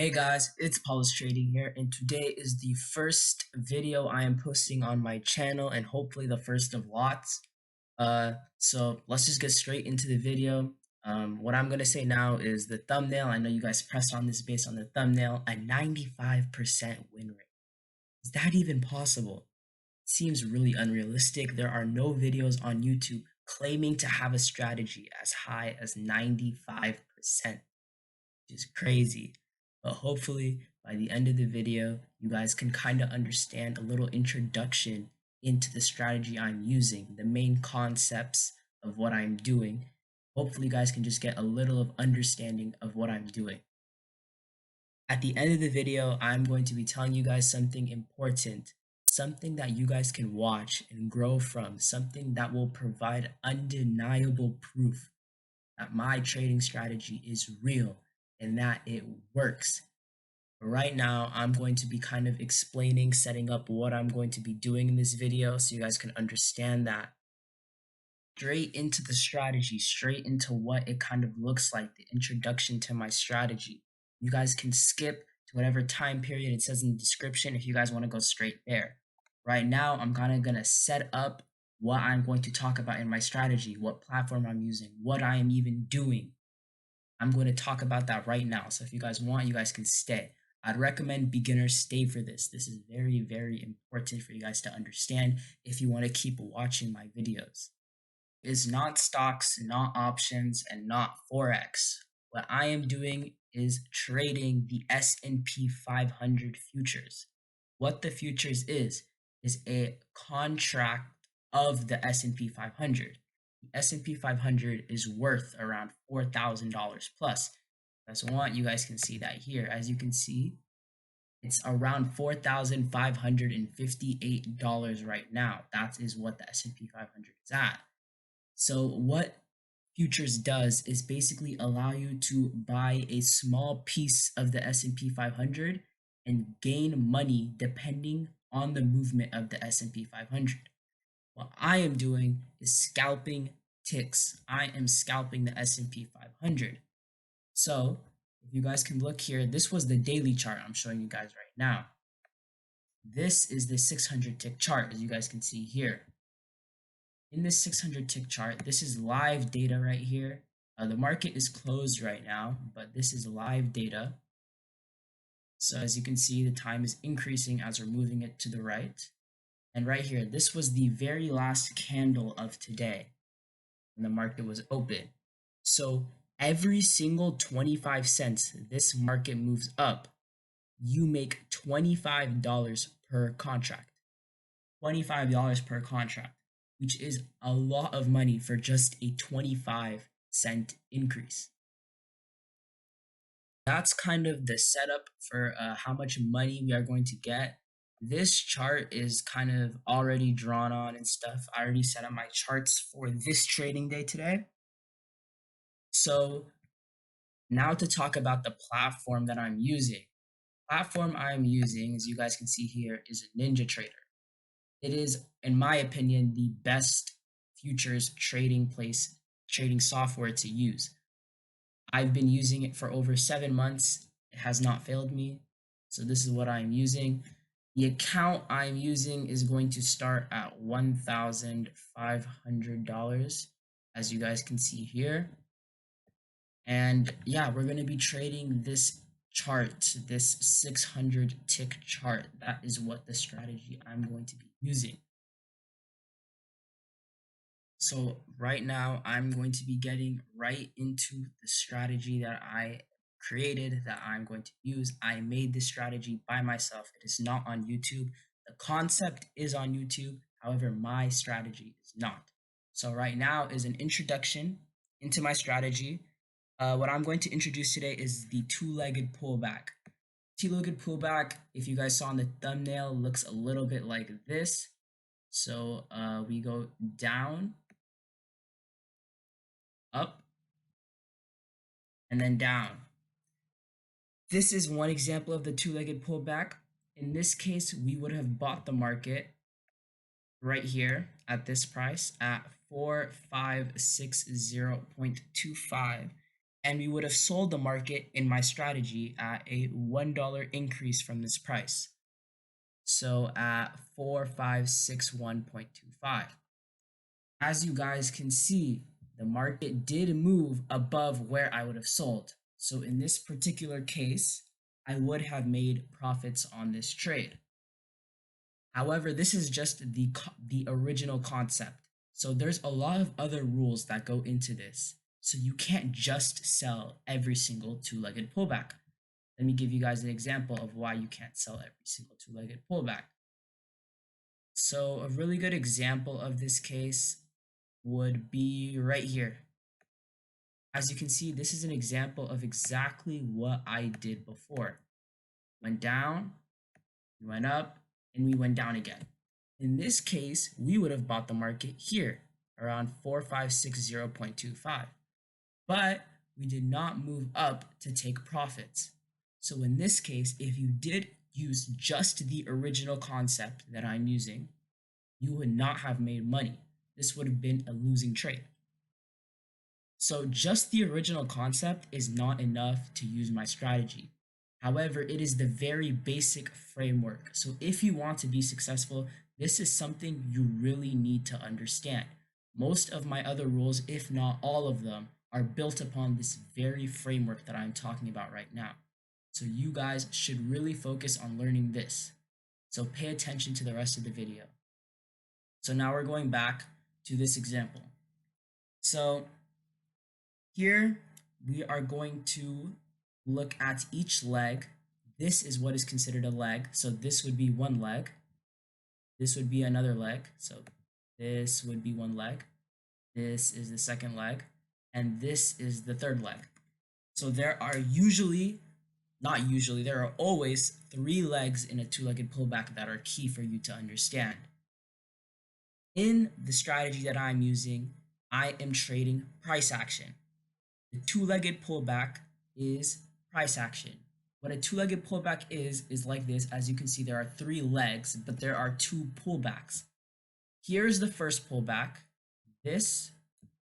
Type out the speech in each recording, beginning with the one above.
Hey guys, it's Paul's Trading here, and today is the first video I am posting on my channel, and hopefully the first of lots. So let's just get straight into the video. What I'm gonna say now is the thumbnail. I know you guys pressed on this based on the thumbnail. A 95% win rate. Is that even possible? It seems really unrealistic. There are no videos on YouTube claiming to have a strategy as high as 95%. Is crazy. But hopefully by the end of the video, you guys can kind of understand a little introduction into the strategy I'm using, the main concepts of what I'm doing. Hopefully you guys can just get a little of understanding of what I'm doing. At the end of the video, I'm going to be telling you guys something important, something that you guys can watch and grow from, something that will provide undeniable proof that my trading strategy is real and that it works. But right now, I'm going to be kind of explaining, setting up what I'm going to be doing in this video so you guys can understand that. Straight into the strategy, straight into what it kind of looks like, the introduction to my strategy. You guys can skip to whatever time period it says in the description if you guys want to go straight there. Right now, I'm kind of going to set up what I'm going to talk about in my strategy, what platform I'm using, what I am even doing. I'm going to talk about that right now. So if you guys want, you guys can stay. I'd recommend beginners stay for this. This is very, very important for you guys to understand if you want to keep watching my videos. It's not stocks, not options, and not forex. What I am doing is trading the S&P 500 futures. What the futures is a contract of the S&P 500. The S&P 500 is worth around $4,000 plus. If you guys want, you guys can see that here. As you can see, it's around $4,558 right now. That is what the S&P 500 is at. So what futures does is basically allow you to buy a small piece of the S&P 500 and gain money depending on the movement of the S&P 500. What I am doing is scalping ticks. I am scalping the S&P 500. So if you guys can look here, this was the daily chart I'm showing you guys right now. This is the 600 tick chart, as you guys can see here. In this 600 tick chart, this is live data right here. The market is closed right now, but this is live data. So as you can see, the time is increasing as we're moving it to the right. And right here, this was the very last candle of today when the market was open. So every single 25 cents this market moves up, you make $25 per contract. $25 per contract, which is a lot of money for just a 25-cent increase. That's kind of the setup for how much money we are going to get. This chart is kind of already drawn on and stuff. I already set up my charts for this trading day today. So now to talk about the platform that I'm using. Platform I'm using, as you guys can see here, is NinjaTrader. It is, in my opinion, the best futures trading software to use. I've been using it for over 7 months. It has not failed me. So this is what I'm using. The account I'm using is going to start at $1,500, as you guys can see here. And yeah, we're going to be trading this chart, this 600 tick chart. That is what the strategy I'm going to be using. So right now I'm going to be getting right into the strategy that I created, that I'm going to use. I made this strategy by myself. It is not on YouTube. The concept is on YouTube. However, my strategy is not. So right now is an introduction into my strategy. What I'm going to introduce today is the two-legged pullback. Two-legged pullback, if you guys saw in the thumbnail, looks a little bit like this. So we go down, up, and then down. This is one example of the two-legged pullback. In this case, we would have bought the market right here at this price at 4560.25, and we would have sold the market in my strategy at a $1 increase from this price. So at 4561.25. As you guys can see, the market did move above where I would have sold. So in this particular case, I would have made profits on this trade. However, this is just the original concept. So there's a lot of other rules that go into this. So you can't just sell every single two-legged pullback. Let me give you guys an example of why you can't sell every single two-legged pullback. So a really good example of this case would be right here. As you can see, this is an example of exactly what I did before. Went down, we went up, and we went down again. In this case, we would have bought the market here around 4560.25, but we did not move up to take profits. So in this case, if you did use just the original concept that I'm using, you would not have made money. This would have been a losing trade. So just the original concept is not enough to use my strategy. However, it is the very basic framework. So if you want to be successful, this is something you really need to understand. Most of my other rules, if not all of them, are built upon this very framework that I'm talking about right now. So you guys should really focus on learning this. So pay attention to the rest of the video. So now we're going back to this example. So here we are going to look at each leg. This is what is considered a leg. So this would be one leg. This would be another leg. So this would be one leg. This is the second leg. And this is the third leg. So there are there are always 3 legs in a two-legged pullback that are key for you to understand. In the strategy that I'm using, I am trading price action. The two-legged pullback is price action. What a two-legged pullback is like this. As you can see, there are 3 legs, but there are 2 pullbacks. Here's the first pullback. This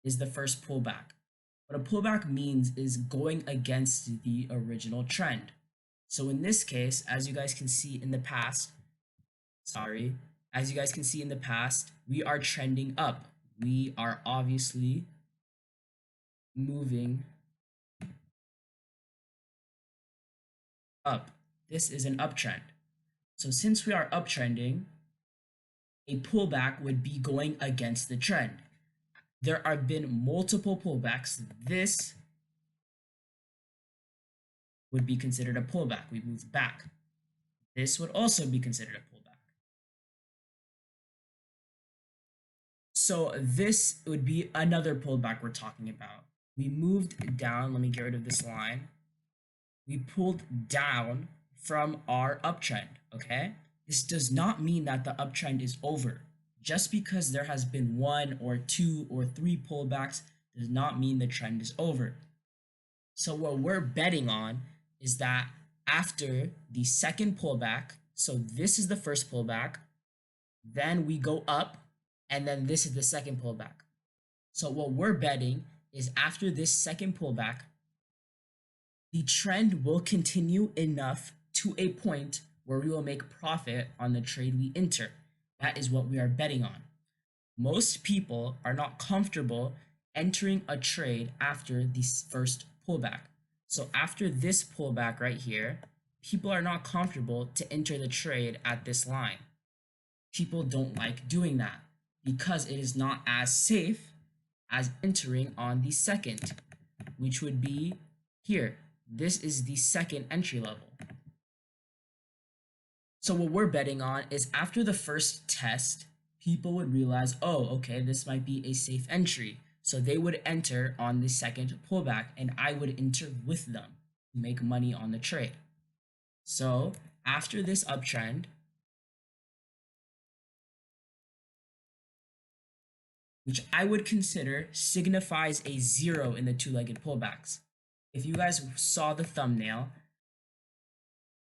is the first pullback. What a pullback means is going against the original trend. So in this case, as you guys can see in the past, we are trending up. We are obviously moving up. This is an uptrend. So since we are uptrending, a pullback would be going against the trend. There have been multiple pullbacks. This would be considered a pullback. We moved back. This would also be considered a pullback. So this would be another pullback we're talking about. We moved down. Let me get rid of this line. We pulled down from our uptrend, okay? This does not mean that the uptrend is over. Just because there has been 1 or 2 or 3 pullbacks does not mean the trend is over. So what we're betting on is that after the second pullback, so this is the first pullback, then we go up, and then this is the second pullback. So what we're betting is after this second pullback, the trend will continue enough to a point where we will make profit on the trade we enter. That is what we are betting on. Most people are not comfortable entering a trade after the first pullback. So after this pullback right here, people are not comfortable to enter the trade at this line. People don't like doing that because it is not as safe as entering on the second, which would be here. This is the second entry level. So what we're betting on is after the first test, people would realize, oh, okay, this might be a safe entry. So they would enter on the second pullback and I would enter with them to make money on the trade. So after this uptrend, which I would consider signifies a 0 in the two-legged pullbacks. If you guys saw the thumbnail,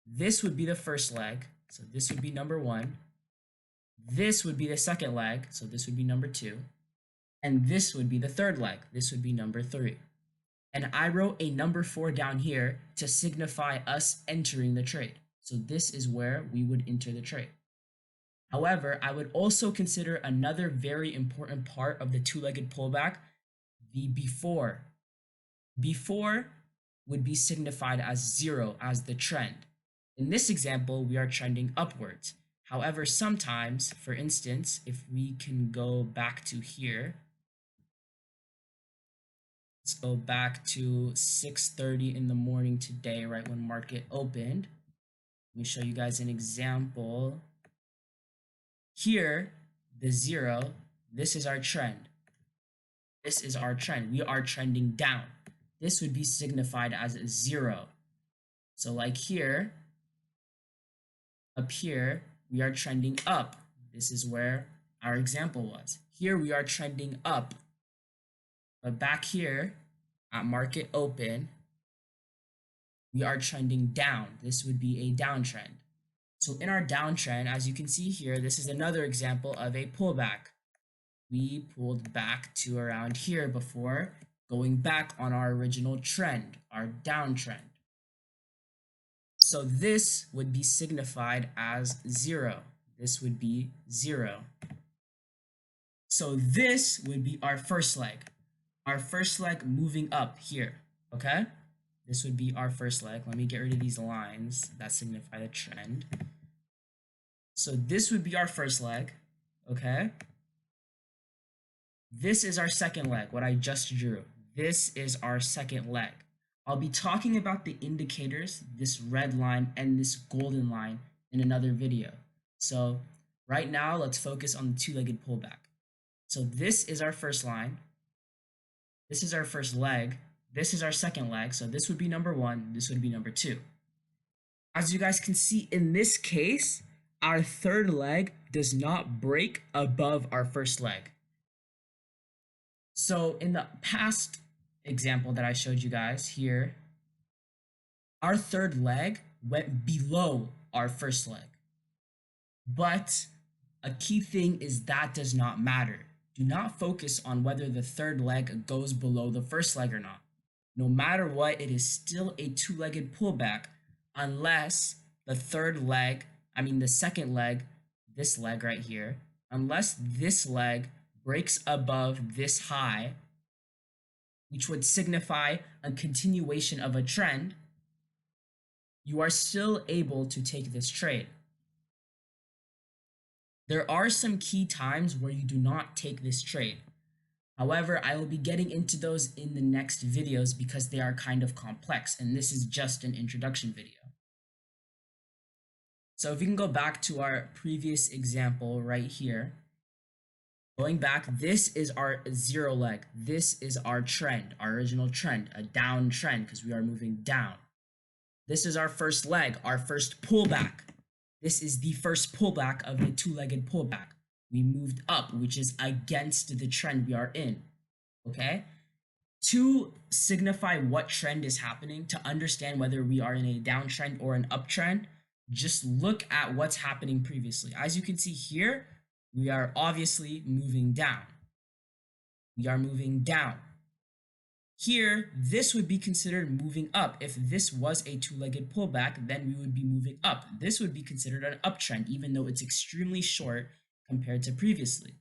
this would be the first leg. So this would be number 1. This would be the second leg. So this would be number 2. And this would be the third leg. This would be number 3. And I wrote a number 4 down here to signify us entering the trade. So this is where we would enter the trade. However, I would also consider another very important part of the two-legged pullback, the before. Before would be signified as 0 as the trend. In this example, we are trending upwards. However, sometimes, for instance, if we can go back to here, let's go back to 6:30 in the morning today, right when market opened. Let me show you guys an example. Here, the 0, this is our trend. This is our trend. We are trending down. This would be signified as 0. So like here, up here, we are trending up. This is where our example was. Here we are trending up. But back here at market open, we are trending down. This would be a downtrend. So in our downtrend, as you can see here, this is another example of a pullback. We pulled back to around here before going back on our original trend, our downtrend. So this would be signified as 0. This would be 0. So this would be our first leg. Our first leg moving up here, okay? This would be our first leg. Let me get rid of these lines that signify the trend. So this would be our first leg, okay? This is our second leg, what I just drew. This is our second leg. I'll be talking about the indicators, this red line and this golden line, in another video. So right now, let's focus on the two-legged pullback. So this is our first line. This is our first leg. This is our second leg. So this would be number 1. This would be number 2. As you guys can see in this case, our third leg does not break above our first leg. So in the past example that I showed you guys here, our third leg went below our first leg. But a key thing is that does not matter. Do not focus on whether the third leg goes below the first leg or not. No matter what, it is still a two-legged pullback unless the third leg, the second leg, this leg right here, unless this leg breaks above this high, which would signify a continuation of a trend, you are still able to take this trade. There are some key times where you do not take this trade. However, I will be getting into those in the next videos because they are kind of complex, and this is just an introduction video. So if we can go back to our previous example right here, going back, this is our 0 leg. This is our trend, our original trend, a down trend because we are moving down. This is our first leg, our first pullback. This is the first pullback of the two-legged pullback. We moved up, which is against the trend we are in, okay? To signify what trend is happening, to understand whether we are in a downtrend or an uptrend, just look at what's happening previously. As you can see here, we are obviously moving down. We are moving down. Here, this would be considered moving up. If this was a two-legged pullback, then we would be moving up. This would be considered an uptrend, even though it's extremely short compared to previously.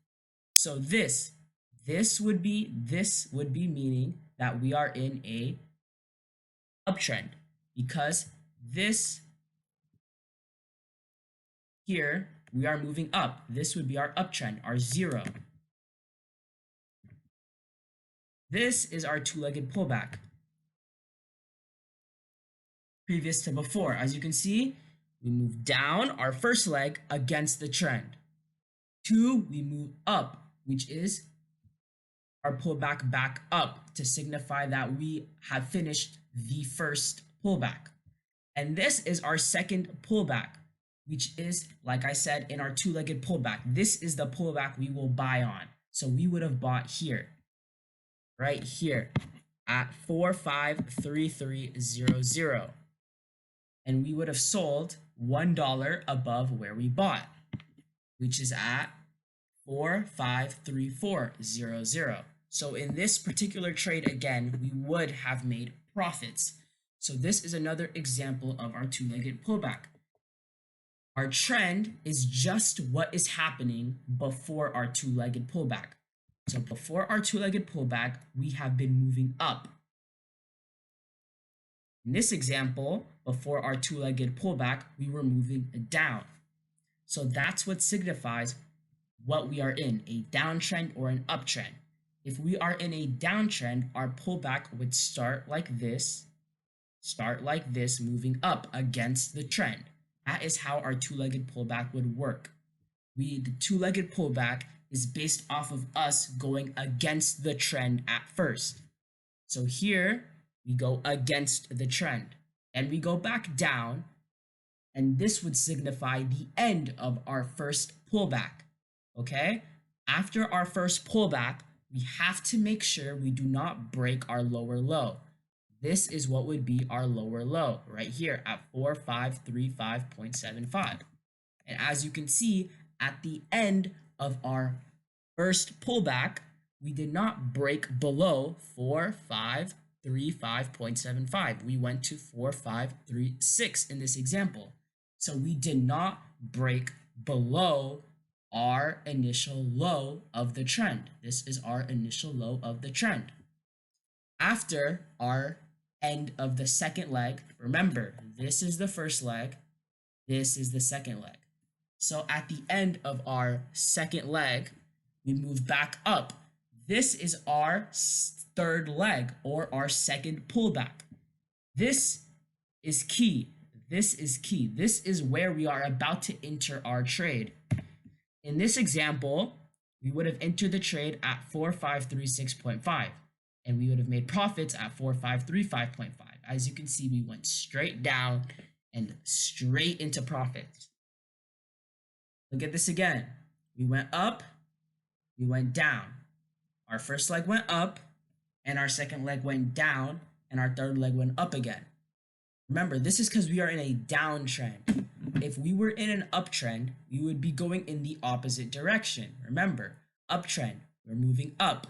So this would be meaning that we are in a uptrend, because this here, we are moving up. This would be our uptrend, our 0. This is our two-legged pullback. Previous to before, as you can see, we move down our first leg against the trend. 2, we move up, which is our pullback back up to signify that we have finished the first pullback. And this is our second pullback, which is, like I said, in our two-legged pullback. This is the pullback we will buy on. So we would have bought here, right here at 453300. And we would have sold $1 above where we bought, which is at 453400. So in this particular trade, again, we would have made profits. So this is another example of our two-legged pullback. Our trend is just what is happening before our two-legged pullback. So before our two-legged pullback, we have been moving up. In this example, before our two-legged pullback, we were moving down. So that's what signifies what we are in, a downtrend or an uptrend. If we are in a downtrend, our pullback would start like this, moving up against the trend. That is how our two-legged pullback would work. The two-legged pullback is based off of us going against the trend at first. So here we go against the trend and we go back down, and this would signify the end of our first pullback. Okay? After our first pullback, we have to make sure we do not break our lower low. This is what would be our lower low right here at 4535.75. And as you can see, at the end of our first pullback, we did not break below 4535.75. We went to 4536 in this example. So we did not break below our initial low of the trend. This is our initial low of the trend. After our end of the second leg, remember, this is the first leg, this is the second leg. So at the end of our second leg, we move back up. This is our third leg or our second pullback. This is key. This is key. This is where we are about to enter our trade. In this example, we would have entered the trade at 4536.5 and we would have made profits at 4535.5. As you can see, we went straight down and straight into profits. Look at this again. We went up, we went down. Our first leg went up and our second leg went down and our third leg went up again. Remember, this is because we are in a downtrend. If we were in an uptrend, we would be going in the opposite direction. Remember, uptrend, we're moving up.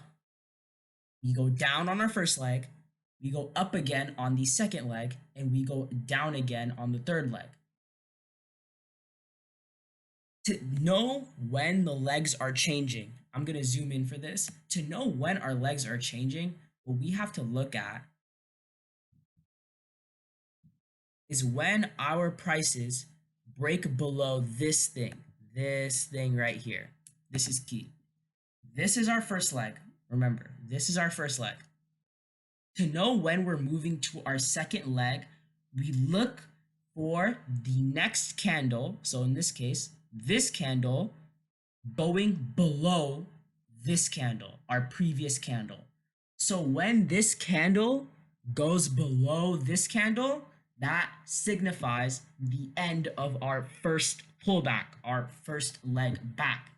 We go down on our first leg, we go up again on the second leg, and we go down again on the third leg. To know when the legs are changing, I'm going to zoom in for this. To know when our legs are changing, what we have to look at is when our prices break below this thing right here. This is key. This is our first leg. Remember, this is our first leg. To know when we're moving to our second leg, we look for the next candle. So in this case, this candle going below this candle, our previous candle. So when this candle goes below this candle, that signifies the end of our first pullback, our first leg back.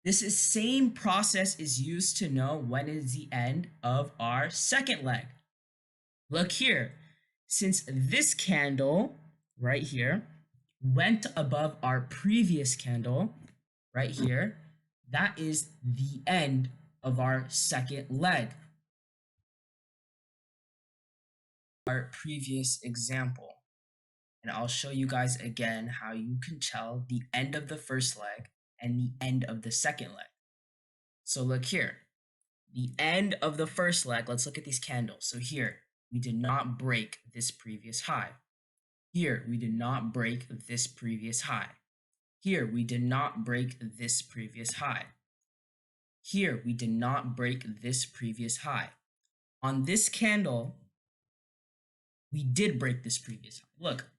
This same process is used to know when is the end of our second leg. Look here, since this candle right here went above our previous candle right here, that is the end of our second leg. Our previous example, and I'll show you guys again how you can tell the end of the first leg and the end of the second leg. So look here, the end of the first leg, let's look at these candles. So here, we did not break this previous high. Here, we did not break this previous high. Here, we did not break this previous high. Here, we did not break this previous high. On this candle, we did break this previous high. Look,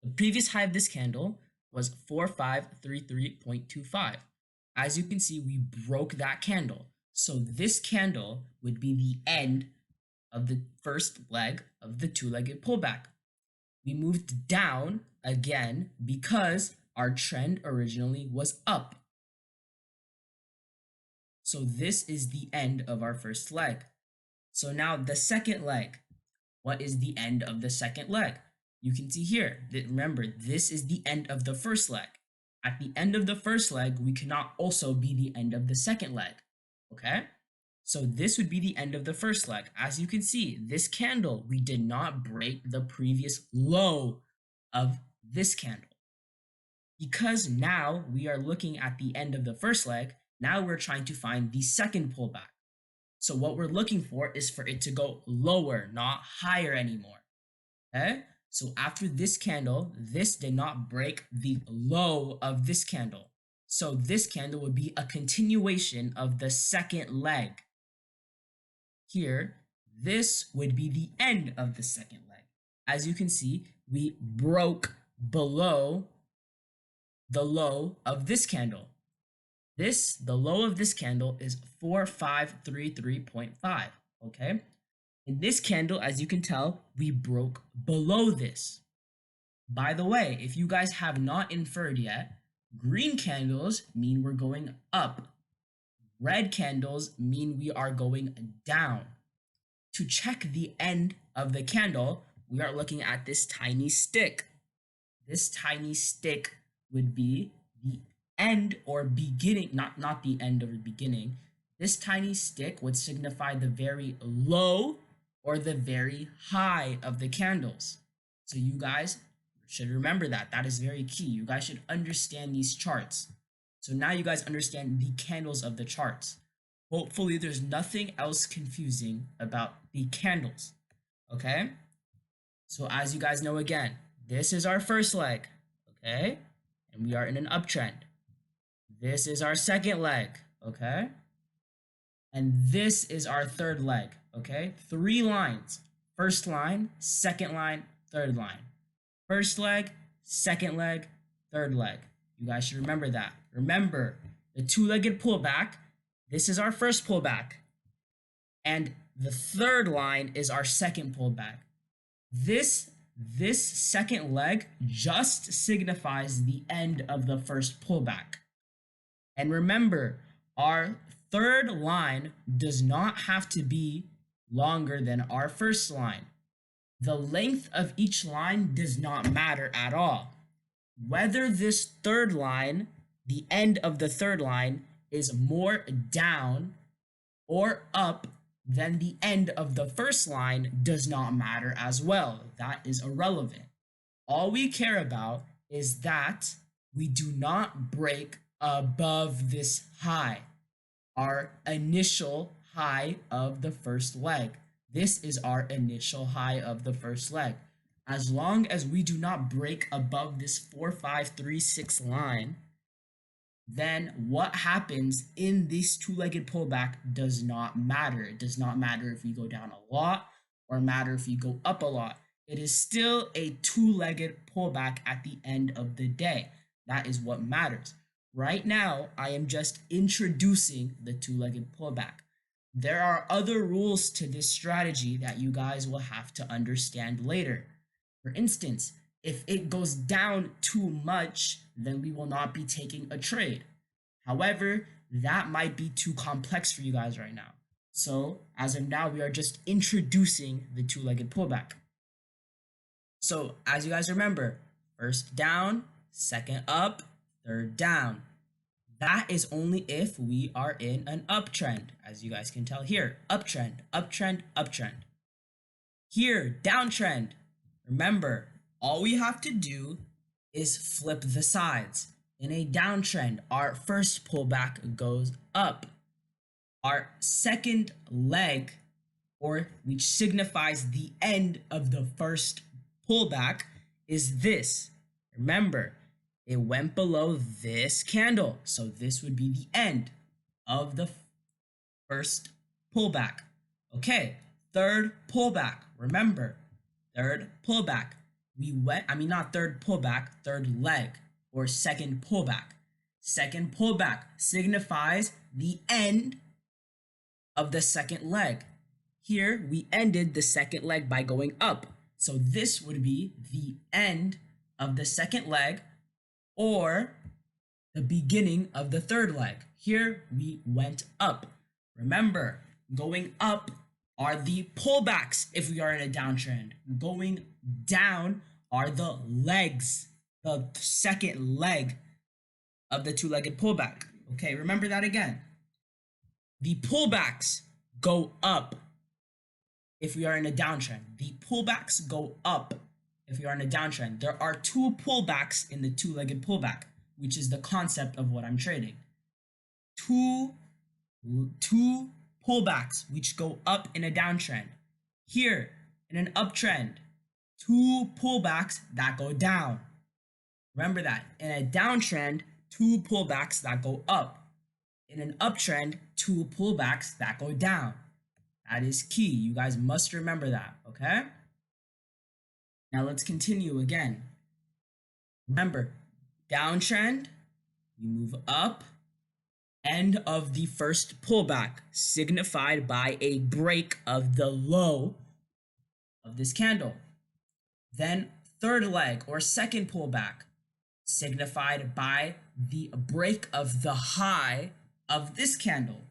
the previous high of this candle was 4533.25. As you can see, we broke that candle. So this candle would be the end of the first leg of the two-legged pullback. We moved down again because our trend originally was up. So this is the end of our first leg. So now the second leg. What is the end of the second leg? You can see here that, remember, this is the end of the first leg. At the end of the first leg, we cannot also be the end of the second leg. okay? So this would be the end of the first leg. As you can see, this candle, we did not break the previous low of this candle. Because now we are looking at the end of the first leg, now we're trying to find the second pullback. So what we're looking for is for it to go lower, not higher anymore. Okay? So after this candle, this did not break the low of this candle. So this candle would be a continuation of the second leg. Here, this would be the end of the second leg. As you can see, we broke below the low of this candle. The low of this candle is 4533.5, okay? In this candle, as you can tell, we broke below this. By the way, if you guys have not inferred yet, green candles mean we're going up. Red candles mean we are going down. To check the end of the candle, we are looking at this tiny stick. This tiny stick would be the end or beginning, not the end or the beginning. This tiny stick would signify the very low or the very high of the candles. So you guys should remember that. That is very key. You guys should understand these charts. So now you guys understand the candles of the charts. Hopefully there's nothing else confusing about the candles. Okay? So as you guys know, again, this is our first leg, okay? And we are in an uptrend. This is our second leg, okay? And this is our third leg, okay? 3 lines. First line, second line, third line. First leg, second leg, third leg. You guys should remember that. Remember, the 2-legged pullback, this is our first pullback. And the third line is our second pullback. This second leg just signifies the end of the first pullback. And remember, our third line does not have to be longer than our first line. The length of each line does not matter at all. Whether this third line, the end of the third line, is more down or up than the end of the first line does not matter as well. That is irrelevant. All we care about is that we do not break above this high, our initial high of the first leg. This is our initial high of the first leg. As long as we do not break above this 4536 line, then what happens in this 2-legged pullback does not matter. It does not matter if we go down a lot or matter if we go up a lot. It is still a 2-legged pullback at the end of the day. That is what matters. Right now, I am just introducing the 2-legged pullback. There are other rules to this strategy that you guys will have to understand later. For instance, if it goes down too much, then we will not be taking a trade. However, that might be too complex for you guys right now. So as of now, we are just introducing the 2-legged pullback. So as you guys remember, first down, second up, third down. That is only if we are in an uptrend. As you guys can tell here, uptrend, uptrend, uptrend. Here, downtrend. Remember, all we have to do is flip the sides. In a downtrend, our first pullback goes up. Our second leg, or which signifies the end of the first pullback, is this. Remember, it went below this candle. So this would be the end of the first pullback. Okay, third pullback. Remember, third pullback. Not third pullback, third leg or second pullback. Second pullback signifies the end of the second leg. Here we ended the second leg by going up. So this would be the end of the second leg or the beginning of the third leg. Here we went up. Remember, going up are the pullbacks if we are in a downtrend. Going down are the legs, the second leg of the 2-legged pullback. Okay, remember that again. The pullbacks go up if we are in a downtrend. The pullbacks go up if we are in a downtrend. There are two pullbacks in the two-legged pullback, which is the concept of what I'm trading. Two pullbacks which go up in a downtrend. Here, in an uptrend, two pullbacks that go down. Remember that. In a downtrend, two pullbacks that go up. In an uptrend, two pullbacks that go down. That is key. You guys must remember that, okay? Now let's continue again. Remember, downtrend, we move up. End of the first pullback, signified by a break of the low of this candle. Then third leg or second pullback, signified by the break of the high of this candle.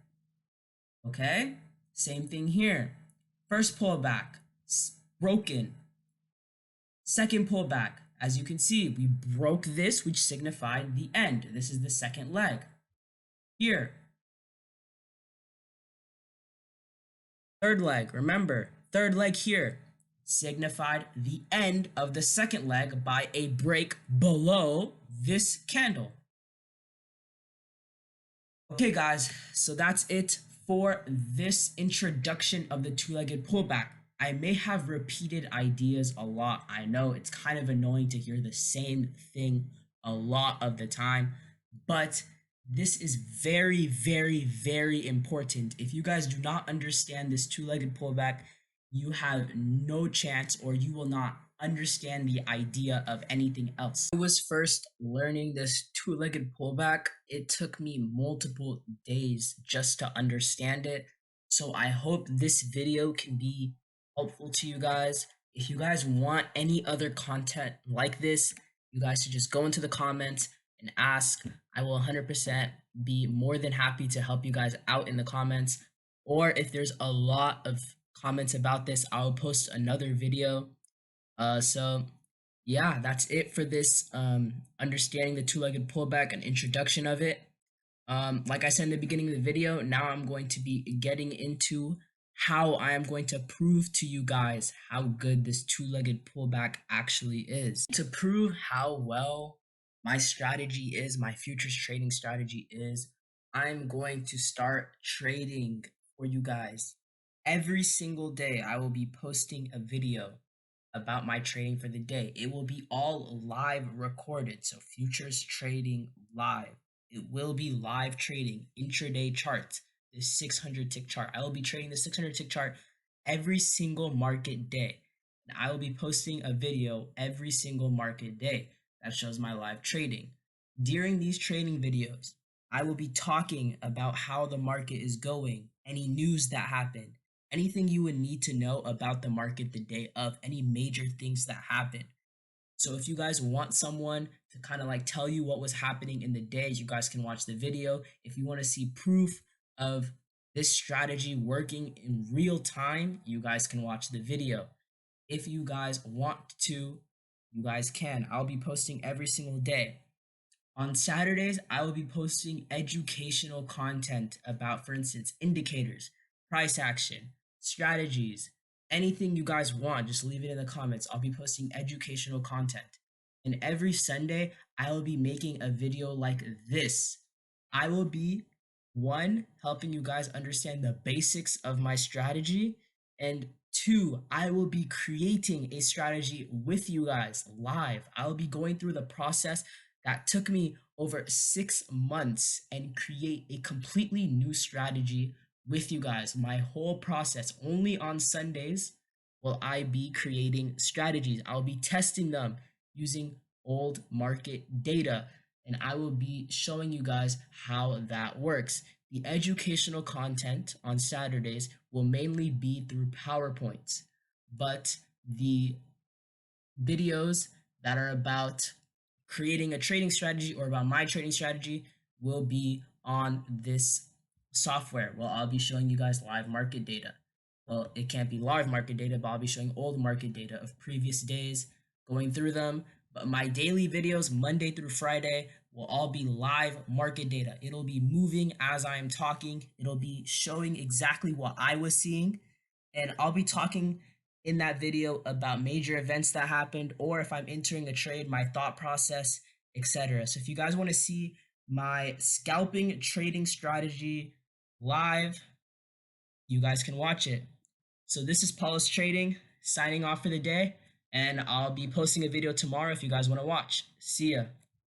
Okay? Same thing here. First pullback, broken. Second pullback, as you can see, we broke this, which signified the end. This is the second leg. Here. Third leg, remember, third leg here signified the end of the second leg by a break below this candle. Okay guys, so that's it for this introduction of the two-legged pullback. I may have repeated ideas a lot. I know it's kind of annoying to hear the same thing a lot of the time, but this is very, very, very important. If you guys do not understand this two-legged pullback, you have no chance, or you will not understand the idea of anything else. I was first learning this two-legged pullback. It took me multiple days just to understand it. So I hope this video can be helpful to you guys. If you guys want any other content like this, you guys should just go into the comments and ask. I will 100% be more than happy to help you guys out in the comments. Or if there's a lot of comments about this, I'll post another video. So yeah, that's it for this understanding the two-legged pullback and introduction of it. Like I said in the beginning of the video, now I'm going to be getting into how I am going to prove to you guys how good this two-legged pullback actually is. To prove how well my strategy is, my futures trading strategy is, I'm going to start trading for you guys. Every single day I will be posting a video about my trading for the day. It will be all live recorded, so futures trading live. It will be live trading, intraday charts, the 600 tick chart. I will be trading the 600 tick chart every single market day. And I will be posting a video every single market day that shows my live trading. During these trading videos, I will be talking about how the market is going, any news that happened, anything you would need to know about the market the day of, any major things that happened. So if you guys want someone to kind of like tell you what was happening in the day, you guys can watch the video. If you want to see proof of this strategy working in real time, you guys can watch the video. If you guys want to, you guys can. I'll be posting every single day. On Saturdays, I will be posting educational content about, for instance, indicators, price action, strategies, anything you guys want. Just leave it in the comments. I'll be posting educational content. And every Sunday, I will be making a video like this. I will be, one, helping you guys understand the basics of my strategy, and two, I will be creating a strategy with you guys live. I will be going through the process that took me over 6 months and create a completely new strategy with you guys. My whole process. Only on Sundays will I be creating strategies. I'll be testing them using old market data, and I will be showing you guys how that works. The educational content on Saturdays will mainly be through PowerPoints, but the videos that are about creating a trading strategy or about my trading strategy will be on this software. Well, I'll be showing you guys live market data. Well, it can't be live market data, but I'll be showing old market data of previous days, going through them. But my daily videos, Monday through Friday, will all be live market data. It'll be moving as I am talking. It'll be showing exactly what I was seeing. And I'll be talking in that video about major events that happened, or if I'm entering a trade, my thought process, etc. So if you guys want to see my scalping trading strategy live, you guys can watch it. So this is Paulus Trading signing off for the day, and I'll be posting a video tomorrow if you guys want to watch. See ya.